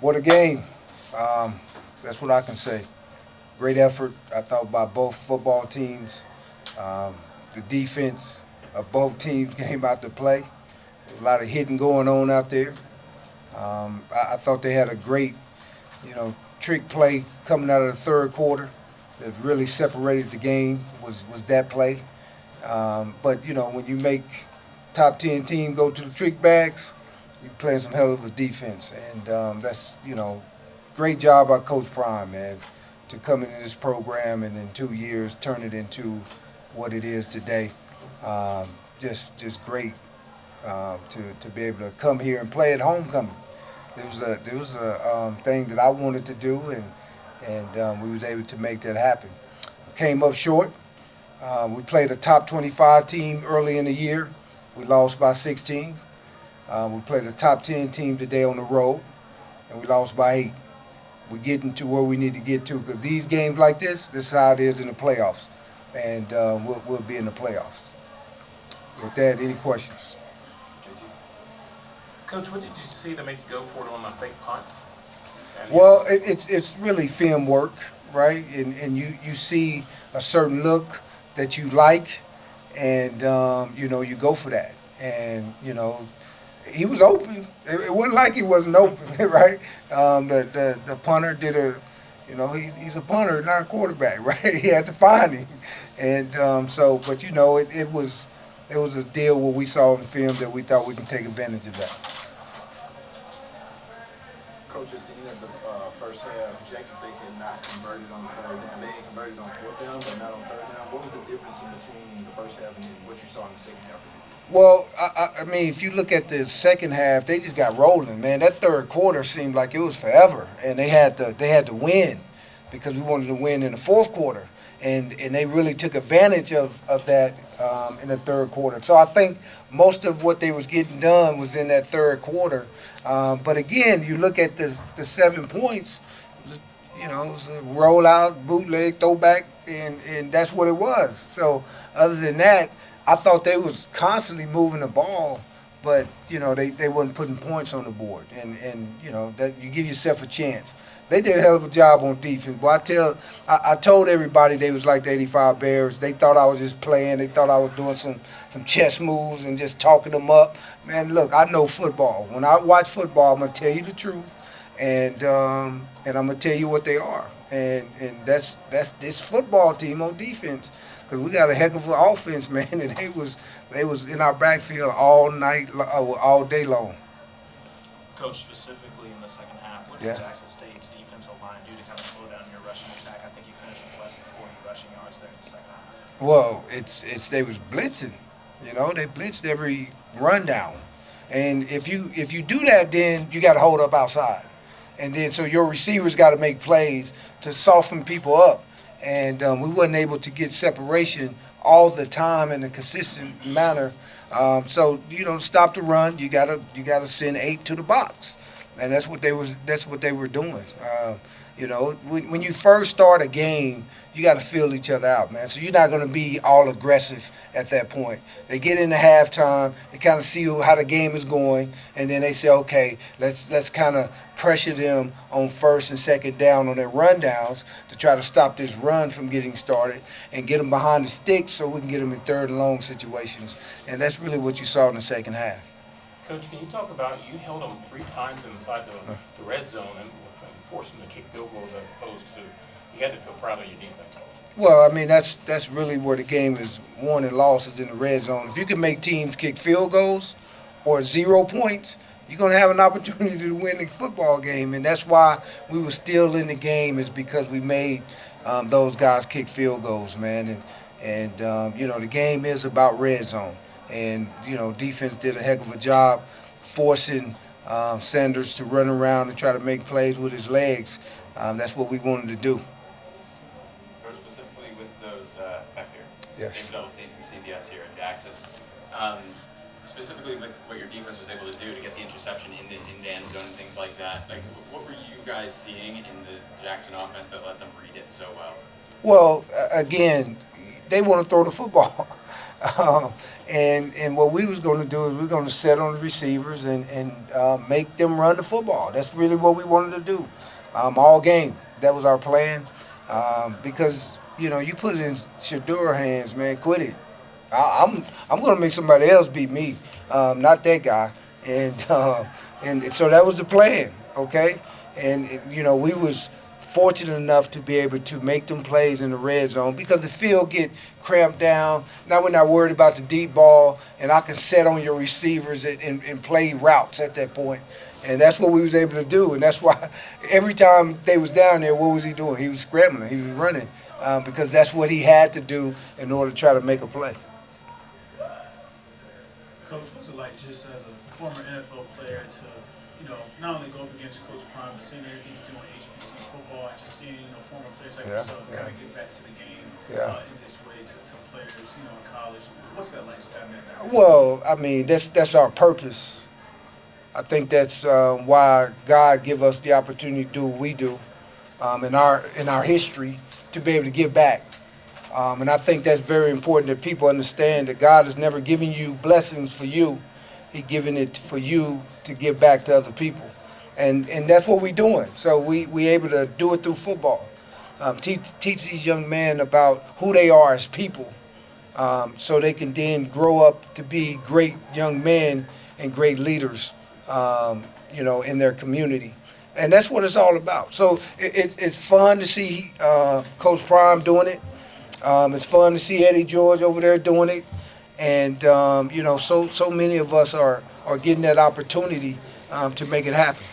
What a game. That's what I can say. Great effort, I thought, by both football teams. Um, the defense of both teams came out to play. A lot of hitting going on out there. I thought they had a great, trick play coming out of the third quarter that really separated the game was that play. But, when you make top 10 team go to the trick bags, you're playing some hell of a defense. And that's, great job by Coach Prime, man, to come into this program and in 2 years turn it into what it is today. Just great to be able to come here and play at homecoming. There was a thing that I wanted to do, and we was able to make that happen. Came up short. We played a top 25 team early in the year. We lost by 16. We played a top 10 team today on the road, and we lost by 8. We're getting to where we need to get to, because these games like this is how it is in the playoffs, and we'll be in the playoffs. With that, any questions? Coach, what did you see to make you go for it on a fake punt? Well, it's really film work, right? And you see a certain look that you like, and you go for that. And he was open. It wasn't like he wasn't open, right? The punter did he's a punter, not a quarterback, right? He had to find him, and but it was a deal where we saw in film that we thought we can take advantage of that. Coach, at the end of the first half, Jackson State had not converted on third down. They had converted on fourth down, but not on third down. What was the difference in between the first half and what you saw in the second half? Well, I mean, if you look at the second half, they just got rolling, man. That third quarter seemed like it was forever, and they had to win because we wanted to win in the fourth quarter, and they really took advantage of that in the third quarter. So I think most of what they was getting done was in that third quarter. But again, you look at the 7 points, it was a rollout, bootleg, throwback, and that's what it was. So other than that, I thought they was constantly moving the ball, but they wasn't putting points on the board, and that you give yourself a chance. They did a hell of a job on defense. But I told everybody they was like the '85 Bears. They thought I was just playing. They thought I was doing some chess moves and just talking them up. Man, look, I know football. When I watch football, I'm gonna tell you the truth, and I'm gonna tell you what they are. And that's this football team on defense. Because we got a heck of an offense, man, and they was in our backfield all night, all day long. Coach, specifically in the second half, what did Jackson State's defensive line do to kind of slow down your rushing attack? I think you finished with less than 40 rushing yards there in the second half. Well, they was blitzing. They blitzed every rundown, and if you do that, then you got to hold up outside, and then so your receivers got to make plays to soften people up. And we wasn't able to get separation all the time in a consistent manner. So stop the run. You gotta send 8 to the box, and that's what they were doing. When you first start a game, you got to feel each other out, man. So you're not going to be all aggressive at that point. They get into halftime, they kind of see how the game is going, and then they say, okay, let's kind of pressure them on first and second down on their rundowns to try to stop this run from getting started and get them behind the sticks so we can get them in third and long situations. And that's really what you saw in the second half. Coach, can you talk about, you held them 3 times inside the red zone and forced them to kick field goals as opposed to, you had to feel proud of your defense. Well, I mean, that's really where the game is won and lost, is in the red zone. If you can make teams kick field goals or 0 points, you're going to have an opportunity to win the football game. And that's why we were still in the game, is because we made those guys kick field goals, man. And the game is about red zone. And, defense did a heck of a job forcing Sanders to run around and try to make plays with his legs. That's what we wanted to do. Specifically with those back here. Yes. Double State from CBS here at Jackson. Specifically with what your defense was able to do to get the interception in the end zone and things like that. Like, what were you guys seeing in the Jackson offense that let them read it so well? Well, again, they want to throw the football. And what we was going to do is we're going to set on the receivers and make them run the football. That's really what we wanted to do, all game. That was our plan, because you put it in Shadur's hands, man. Quit it. I'm going to make somebody else beat me, not that guy. And so that was the plan, okay? And we was fortunate enough to be able to make them plays in the red zone because the field get cramped down. Now we're not worried about the deep ball, and I can set on your receivers and play routes at that point. And that's what we was able to do, and that's why every time they was down there, what was he doing? He was scrambling, he was running, because that's what he had to do in order to try to make a play. Coach, what's it like just as a former NFL player to, not only go up against Coach Prime, but seeing everything he's doing HBC football and just seeing, former players like yourself kind of get back to the game in this way to players, in college. What's that like just having that? Well, I mean, that's our purpose. I think that's why God give us the opportunity to do what we do in our history to be able to give back. And I think that's very important that people understand that God has never given you blessings for you. He's given it for you to give back to other people. And that's what we're doing. So we able to do it through football. Teach these young men about who they are as people, so they can then grow up to be great young men and great leaders, in their community. And that's what it's all about. So it's fun to see Coach Prime doing it. It's fun to see Eddie George over there doing it. And, so many of us are getting that opportunity to make it happen.